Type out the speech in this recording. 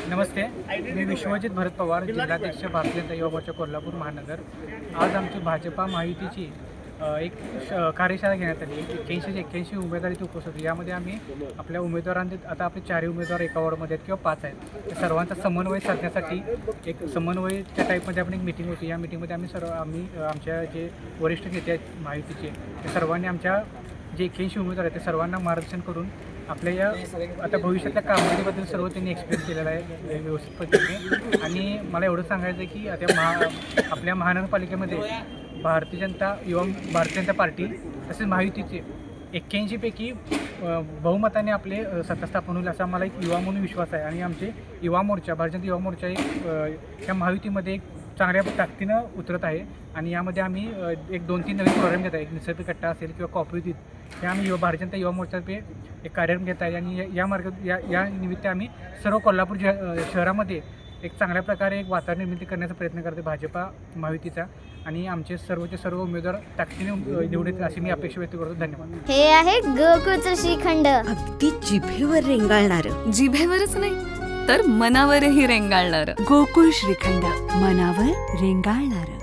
नमस्ते, मी विश्वजित भरत पवार, जिल्हाध्यक्ष भारतीय जनता युवा मोर्चा कोल्हापूर महानगर. आज आमची भाजपा महायुतीची एक कार्यशाळा घेण्यात आली. 81 उमेदवार इथे उपस्थित होते. यामध्ये आम्ही आपल्या उमेदवारांचे आता आपले 4 उमेदवार एका वॉर्डमध्ये आहेत किंवा 5 आहेत. त्या सर्वांचा समन्वय साधण्यासाठी एक समन्वयच्या टाईपमध्ये आपण एक मीटिंग होती. या मीटिंगमध्ये आम्ही आमच्या जे वरिष्ठ नेते आहेत महायुतीचे, ते सर्वांनी आमच्या जे 81 उमेदवार आहेत ते सर्वांना मार्गदर्शन करून आपल्या या आता भविष्यातल्या कामगिरीबद्दल सर्व त्यांनी एक्सप्लेन केलेलं आहे व्यवस्थित पद्धतीने. आणि मला एवढं सांगायचं आहे की आता आपल्या महानगरपालिकेमध्ये भारतीय जनता पार्टी तसेच महायुतीचे 81 पैकी बहुमताने आपले सत्ता स्थापन होईल असा मला एक युवा म्हणून विश्वास आहे. आणि आमचे युवा मोर्चा भारतीय जनता युवा मोर्चा या महायुतीमध्ये एक चांगल्या ताकदीनं उतरत आहे. आणि यामध्ये आम्ही एक 2-3 नवीन प्रोग्राम घेत आहे. एक निसर्ग कट्टा असेल किंवा कॉपरेटिव, हे आम्ही भारतीय जनता युवा मोर्चातर्फे एक कार्यक्रम घेत आहे. आणि या निमित्त आम्ही सर्व कोल्हापूर शहरामध्ये एक चांगल्या प्रकारे एक वातावरण निर्मिती करण्याचा प्रयत्न करते भाजपा महायुतीचा. आणि आमचे सर्वचे सर्व उमेदवार ताकदीने निवडून येतील अशी मी अपेक्षा व्यक्त करतो. धन्यवाद. हे आहे गोकुळचं श्रीखंड, अगदी जिभेवर रेंगाळणार. जिभेवरच नाही तर मनावरही रेंगाळणार. गोकुळ श्रीखंड, मनावर रेंगाळणार.